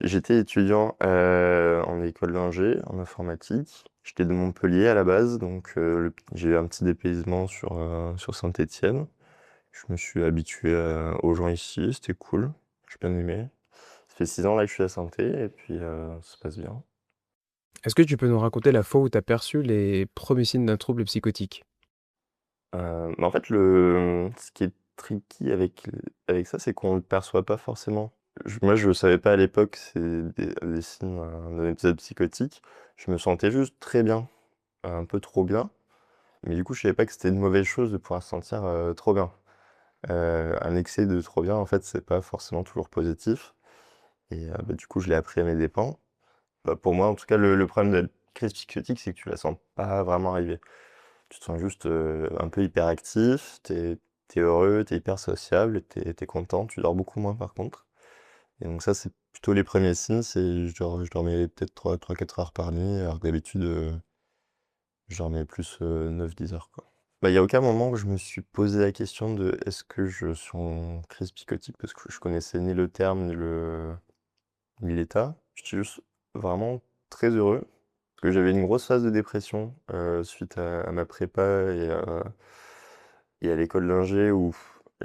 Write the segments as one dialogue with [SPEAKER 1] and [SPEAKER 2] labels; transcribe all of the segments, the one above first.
[SPEAKER 1] J'étais étudiant en école d'ingé, en informatique. J'étais de Montpellier à la base, donc j'ai eu un petit dépaysement sur Saint-Étienne. Je me suis habitué aux gens ici, c'était cool, j'ai bien aimé. Ça fait 6 ans là que je suis à Saint-É et puis ça se passe bien.
[SPEAKER 2] Est-ce que tu peux nous raconter la fois où tu as perçu les premiers signes d'un trouble psychotique?
[SPEAKER 1] Mais en fait, ce qui est tricky avec ça, c'est qu'on le perçoit pas forcément. Moi, je savais pas à l'époque c'est des signes d'un épisode psychotique. Je me sentais juste très bien, un peu trop bien. Mais du coup, je savais pas que c'était une mauvaise chose de pouvoir se sentir trop bien. Un excès de trop bien, en fait, c'est pas forcément toujours positif. Et bah, du coup, je l'ai appris à mes dépens. Bah, pour moi, en tout cas, le problème de la crise psychotique, c'est que tu la sens pas vraiment arriver. Tu te sens juste un peu hyperactif, t'es heureux, t'es hyper sociable, t'es content, tu dors beaucoup moins par contre. Et donc ça, c'est plutôt les premiers signes, c'est je dormais peut-être 3-4 heures par nuit, alors que d'habitude, je dormais plus 9-10 heures, quoi. Bah, il y a aucun moment où je me suis posé la question de est-ce que je suis en crise psychotique parce que je connaissais ni le terme ni l'état. J'étais juste vraiment très heureux parce que j'avais une grosse phase de dépression suite à ma prépa et à l'école d'ingé où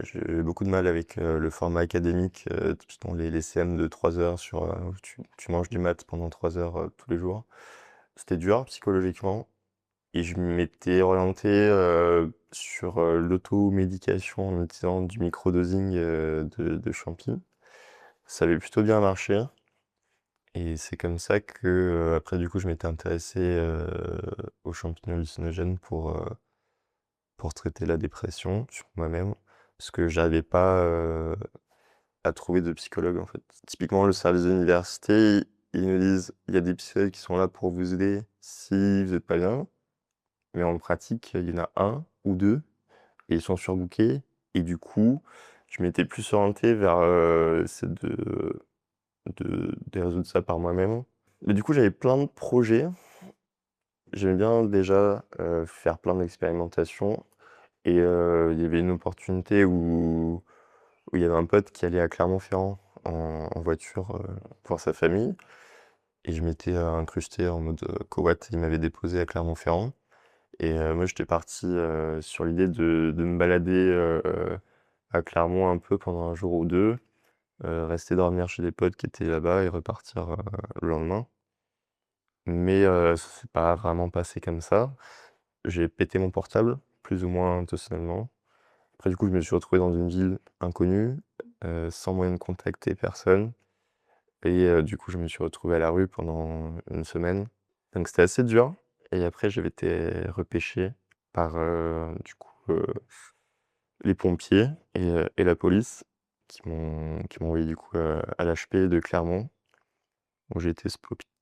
[SPEAKER 1] j'ai eu beaucoup de mal avec le format académique, typiquement les CM de 3 heures où tu manges du maths pendant 3 heures tous les jours. C'était dur psychologiquement. Et je m'étais orienté sur l'automédication en utilisant du microdosing de champi. Ça avait plutôt bien marché. Et c'est comme ça que, après, du coup, je m'étais intéressé aux champignons hallucinogènes pour traiter la dépression sur moi-même. Parce que j'arrivais pas à trouver de psychologue, en fait. Typiquement, le service d'université, ils nous disent, il y a des psychologues qui sont là pour vous aider si vous n'êtes pas bien. Mais en pratique, il y en a un ou deux, et ils sont surbookés. Et du coup, je m'étais plus orienté vers essayer de résoudre ça par moi-même. Mais du coup, j'avais plein de projets. J'aimais bien déjà faire plein d'expérimentations. Et il y avait une opportunité où il y avait un pote qui allait à Clermont-Ferrand en voiture pour sa famille. Et je m'étais incrusté en mode covoit. Il m'avait déposé à Clermont-Ferrand. Et moi, j'étais parti sur l'idée de me balader à Clermont un peu pendant un jour ou deux, rester dormir chez des potes qui étaient là-bas et repartir le lendemain. Mais ça s'est pas vraiment passé comme ça. J'ai pété mon portable, plus ou moins intentionnellement. Après, du coup, je me suis retrouvé dans une ville inconnue, sans moyen de contacter personne. Et du coup, je me suis retrouvé à la rue pendant une semaine. Donc c'était assez dur. Et après, j'avais été repêché par du coup les pompiers et la police qui m'ont envoyé du coup à l'HP de Clermont, où j'ai été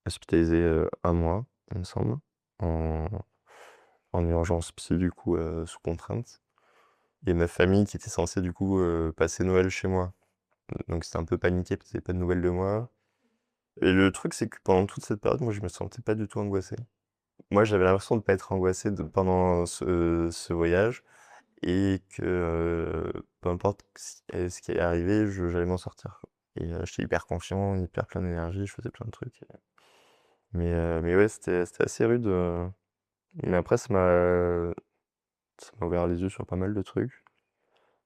[SPEAKER 1] hospitalisé 1 mois, il me semble, en, en urgence psy du coup sous contrainte. Et ma famille qui était censée du coup passer Noël chez moi. Donc c'était un peu paniqué parce qu'il n'y avait pas de nouvelles de moi. Et le truc c'est que pendant toute cette période, moi je me sentais pas du tout angoissé. Moi j'avais l'impression de pas être angoissé pendant ce voyage et que peu importe ce qui est arrivé, j'allais m'en sortir, quoi. Et j'étais hyper confiant, hyper plein d'énergie, je faisais plein de trucs. Mais ouais, c'était assez rude. Mais après, ça m'a ouvert les yeux sur pas mal de trucs.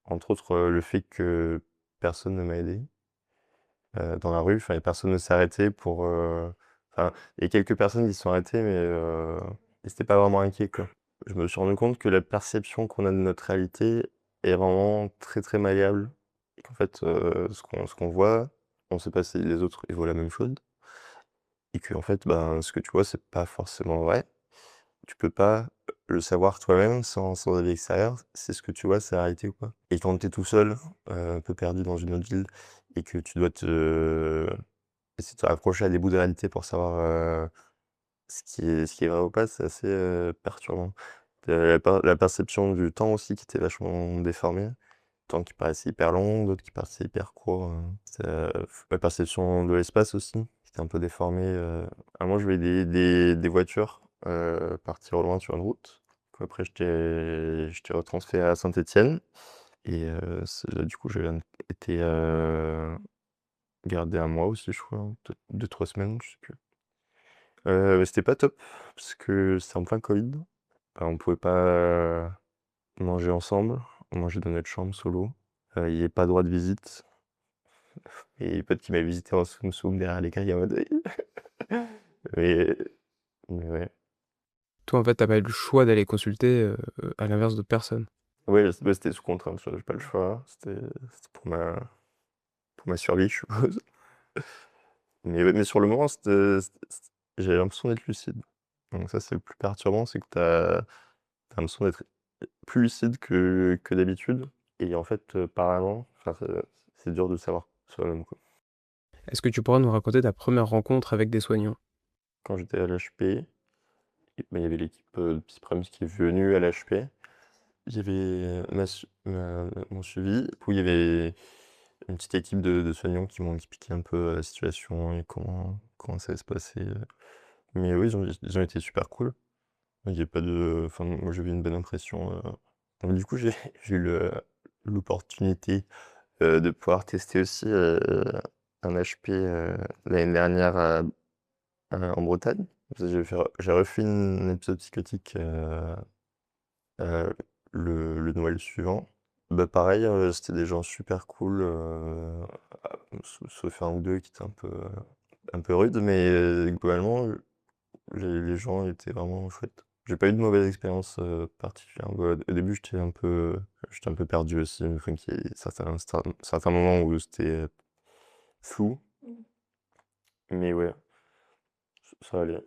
[SPEAKER 1] Entre autres, le fait que personne ne m'a aidé dans la rue. Enfin, personne ne s'est arrêté pour. Enfin, il y a quelques personnes qui se sont arrêtées, mais ils n'étaient pas vraiment inquiets, quoi. Je me suis rendu compte que la perception qu'on a de notre réalité est vraiment très très malléable. Et qu'en fait, ce qu'on voit, on ne sait pas si les autres ils voient la même chose. Et que en fait, ben, ce que tu vois, c'est pas forcément vrai. Tu peux pas le savoir toi-même sans avis extérieur, c'est ce que tu vois, c'est la réalité ou pas. Et quand tu es tout seul, un peu perdu dans une autre ville, et que tu dois essayer de te raccrocher à des bouts de réalité pour savoir ce qui est vrai ou pas, c'est assez perturbant. La perception du temps aussi qui était vachement déformée. Temps qui paraissait hyper long, d'autres qui paraissaient hyper courts. La perception de l'espace aussi, qui était un peu déformée. À un moment, je voyais des voitures partir au loin sur une route. Puis après, j'étais retransféré à Saint-Étienne. Et du coup, j'ai été gardé 1 mois aussi, je crois, hein, peut-être 2-3 semaines, je sais plus. C'était pas top parce que c'était en plein covid. Bah, on pouvait pas manger ensemble, on mangeait dans notre chambre solo. Il y avait pas droit de visite et les potes qui m'avaient visité en soum-soum derrière les grilles en mode: mais mais ouais.
[SPEAKER 2] Toi, en fait, tu pas eu le choix d'aller consulter, à l'inverse d'autres personnes.
[SPEAKER 1] Ouais, bah, c'était sous contrainte, j'avais pas le choix, c'était pour ma survie, je suppose. Mais ouais, mais sur le moment, j'avais l'impression d'être lucide. Donc ça, c'est le plus perturbant, c'est que tu l'impression d'être plus lucide que d'habitude et en fait, apparemment, enfin, c'est dur de le savoir soi-même, quoi.
[SPEAKER 2] Est-ce que tu pourras nous raconter ta première rencontre avec des soignants?
[SPEAKER 1] Quand j'étais à l'HP, bah, il y avait l'équipe, de Psy-Prem qui est venue à l'HP. Il y avait mon suivi, où il y avait une petite équipe de soignants qui m'ont expliqué un peu la situation et comment ça allait se passer. Mais oui, ils ont été super cool. Il y a pas de enfin, moi, j'avais une bonne impression, donc du coup, j'ai j'ai eu l'opportunité, de pouvoir tester aussi, un HP, l'année dernière en Bretagne. Parce que j'ai refait un épisode psychotique, heu, le Noël suivant. Bah, pareil, c'était des gens super cool, sauf un ou 2 qui étaient un peu rudes, mais globalement, les gens étaient vraiment chouettes. J'ai pas eu de mauvaise expérience, particulière. Bah, au début, j'étais un peu perdu aussi, enfin qu'il y ait certains moments où c'était flou, mais ouais, ça allait.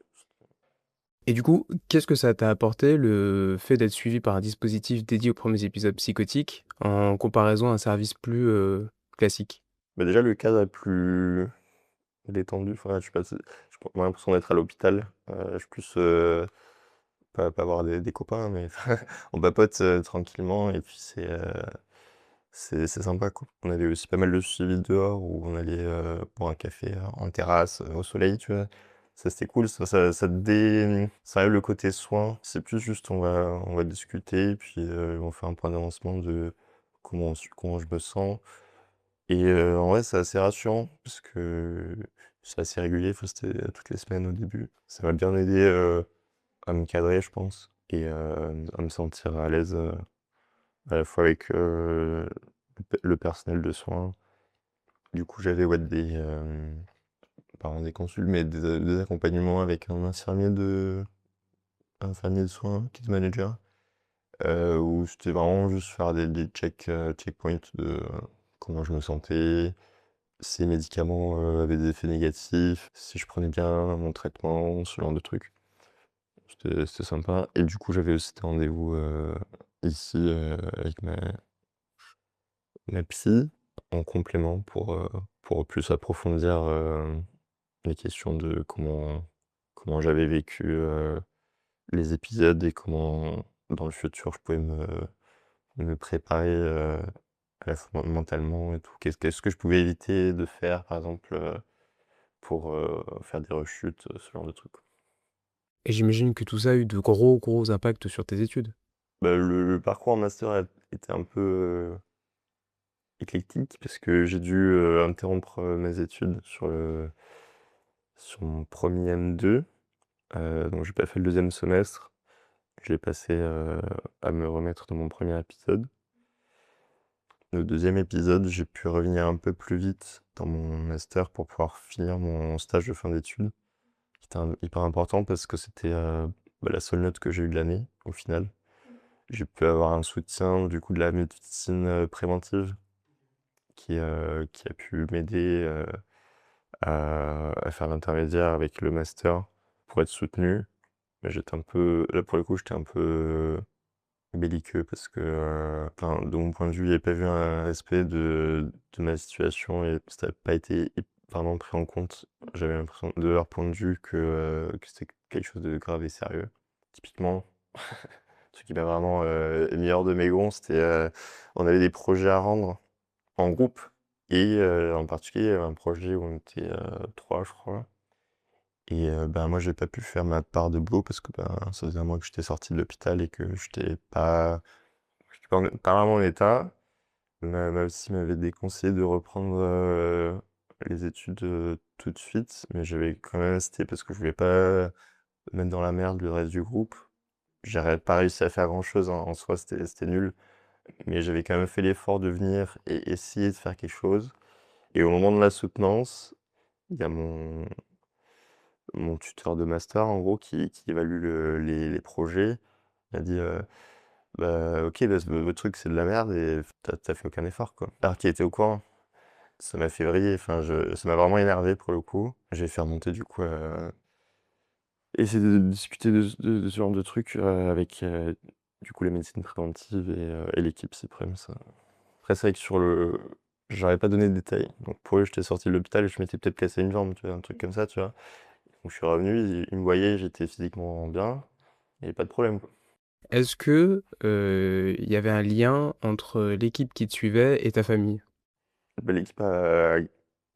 [SPEAKER 2] Et du coup, qu'est-ce que ça t'a apporté, le fait d'être suivi par un dispositif dédié aux premiers épisodes psychotiques, en comparaison à un service plus, classique?
[SPEAKER 1] Bah, déjà, le cadre est plus détendu, enfin, je sais pas, j'ai pas l'impression d'être à l'hôpital, je suis plus, pas voir des copains, mais on papote, tranquillement et puis c'est sympa, quoi. On avait aussi pas mal de suivi dehors où on allait, boire un café, en terrasse, au soleil, tu vois? Ça, c'était cool, ça enlève le côté soin. C'est plus juste on va discuter et puis, on fait un point d'avancement de comment je me sens et en vrai, c'est assez rassurant parce que c'est assez régulier, enfin, c'était toutes les semaines au début. Ça m'a bien aidé, à me cadrer, je pense et à me sentir à l'aise, à la fois avec, le personnel de soins. Du coup, j'avais, ouais, pas vraiment des consults, mais des accompagnements avec un infirmier de soins, case manager, où c'était vraiment juste faire des checkpoints de comment je me sentais, si les médicaments, avaient des effets négatifs, si je prenais bien mon traitement, ce genre de trucs. C'était sympa et du coup, j'avais aussi des rendez-vous, ici, avec ma psy, en complément pour plus approfondir, les questions de comment j'avais vécu, les épisodes et comment, dans le futur, je pouvais me préparer, à la fois mentalement et tout. Qu'est-ce que je pouvais éviter de faire, par exemple, pour, faire des rechutes, ce genre de trucs, quoi.
[SPEAKER 2] Et j'imagine que tout ça a eu de gros, gros impacts sur tes études?
[SPEAKER 1] Bah, le parcours en master était un peu, éclectique parce que j'ai dû, interrompre, mes études sur mon 1er M2, donc j'ai pas fait le 2e semestre. Je l'ai passé, à me remettre dans mon premier épisode. Le 2e épisode, j'ai pu revenir un peu plus vite dans mon master pour pouvoir finir mon stage de fin d'études, qui était hyper important parce que c'était, bah, la seule note que j'ai eue de l'année, au final. J'ai pu avoir un soutien du coup de la médecine, préventive qui a pu m'aider, à faire l'intermédiaire avec le master pour être soutenu. Mais j'étais un peu là, pour le coup, j'étais un peu belliqueux parce que, enfin, de mon point de vue, il n'y avait pas eu un respect de ma situation et ça n'a pas été vraiment pris en compte. J'avais l'impression, de leur point de vue, que c'était quelque chose de grave et sérieux. Typiquement, ce qui m'a vraiment, mis hors de mes gonds, c'était, on avait des projets à rendre en groupe et en particulier, il y avait un projet où on était, 3, je crois et ben, moi, j'ai pas pu faire ma part de boulot parce que, ben, ça faisait un mois que j'étais sorti de l'hôpital et que j'étais pas vraiment en état. Ma psy m'avait déconseillé de reprendre, les études, tout de suite, mais j'avais quand même insisté parce que je voulais pas mettre dans la merde le reste du groupe. J'aurais pas réussi à faire grand-chose, hein, en soi, c'était nul, mais j'avais quand même fait l'effort de venir et essayer de faire quelque chose et au moment de la soutenance, il y a mon tuteur de master, en gros, qui évalue les projets. Il a dit, «Bah, OK, bah, votre truc, c'est de la merde et tu as fait aucun effort, quoi». Alors qu'il était au courant. Ça m'a fait vriller, enfin, ça m'a vraiment énervé pour le coup. J'ai fait remonter du coup, essayer de discuter de ce genre de trucs, avec, du coup, la médecine préventive et l'équipe Cyprem, ça. Après, c'est vrai que sur le j'aurais pas donné de détails. Donc pour eux, j'étais sorti de l'hôpital et je m'étais peut-être cassé une jambe, tu vois? Un truc comme ça, tu vois? Donc je suis revenu, ils me voyaient, j'étais physiquement bien et pas de problème, quoi.
[SPEAKER 2] Est-ce que, il y avait un lien entre l'équipe qui te suivait et ta famille?
[SPEAKER 1] Bah, l'équipe a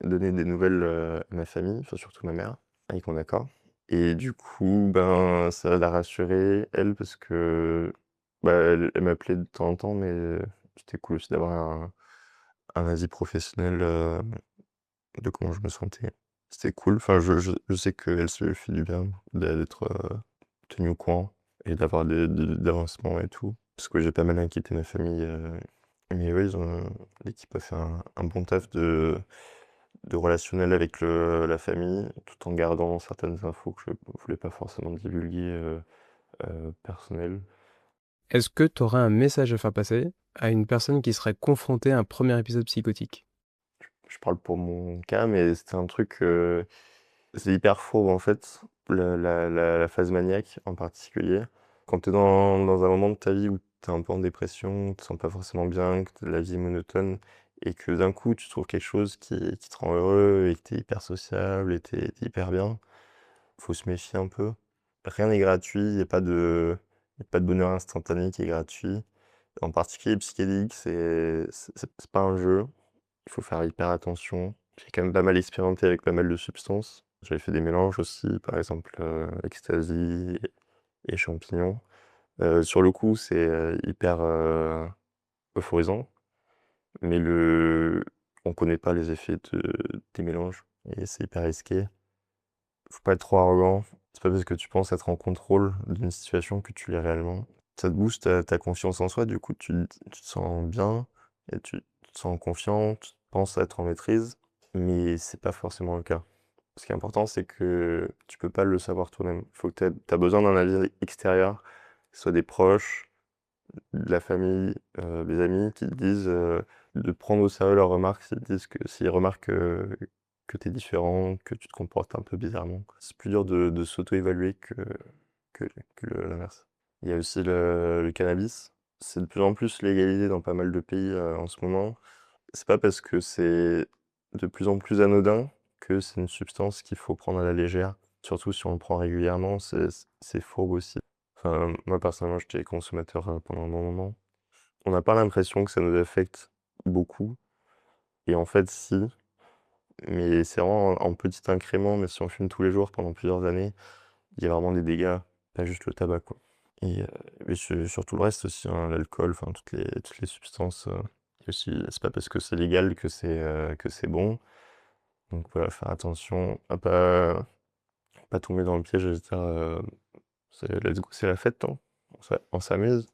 [SPEAKER 1] donné des nouvelles, à ma famille, enfin surtout ma mère, avec mon accord. Et du coup, ben, ça l'a rassurée, elle, parce que, bah, elle m'appelait de temps en temps, mais c'était cool aussi d'avoir un avis professionnel, de comment je me sentais. C'était cool, enfin je sais qu'elle se fait du bien d'être, tenue au courant et d'avoir des avancements et tout. Parce que j'ai pas mal inquiété ma famille, mais ouais, l'équipe a fait un bon taf de relationnel avec la famille, tout en gardant certaines infos que je voulais pas forcément divulguer, personnelles.
[SPEAKER 2] Est-ce que tu aurais un message à faire passer à une personne qui serait confrontée à un premier épisode psychotique?
[SPEAKER 1] Je parle pour mon cas, mais c'était un truc, c'est hyper fourbe en fait, la phase maniaque en particulier. Quand tu es dans un moment de ta vie où tu es un peu en dépression, tu te sens pas forcément bien, que la vie est monotone et que d'un coup tu trouves quelque chose qui te rend heureux et que tu es hyper sociable et tu es hyper bien, faut se méfier un peu. Rien n'est gratuit, il y a pas de bonheur instantané qui est gratuit. En particulier, psychédélique, c'est pas un jeu, il faut faire hyper attention. J'ai quand même pas mal expérimenté avec pas mal de substances. J'avais fait des mélanges aussi, par exemple, ecstasy et champignons. Sur le coup, c'est, hyper, euphorisant, mais on connaît pas les effets des mélanges et c'est hyper risqué. Faut pas être trop arrogant. C'est pas parce que tu penses être en contrôle d'une situation que tu l'es réellement. Ça te booste ta confiance en soi, du coup, tu te sens bien et tu te sens confiant, tu penses être en maîtrise, mais c'est pas forcément le cas. Ce qui est important, c'est que tu peux pas le savoir toi-même. Faut que tu as besoin d'un avis extérieur, que ce soit des proches, de la famille, des amis qui te disent, de prendre au sérieux leurs remarques, s'ils remarquent, que tu es différent, que tu te comportes un peu bizarrement. C'est plus dur de s'auto-évaluer que l'inverse. Il y a aussi le cannabis. C'est de plus en plus légalisé dans pas mal de pays, en ce moment. C'est pas parce que c'est de plus en plus anodin que c'est une substance qu'il faut prendre à la légère. Surtout si on le prend régulièrement, c'est fourbe aussi. Enfin, moi personnellement, j'étais consommateur, pendant un bon moment. On n'a pas l'impression que ça nous affecte beaucoup et en fait si, mais c'est vraiment en petit incrément, mais si on fume tous les jours pendant plusieurs années, il y a vraiment des dégâts, pas juste le tabac, quoi. Et sur tout le reste aussi, hein, l'alcool, enfin toutes les substances, et aussi c'est pas parce que c'est légal que c'est bon. Donc voilà, faire attention à pas tomber dans le piège et se dire, c'est let's go, c'est la fête, hein, on s'amuse.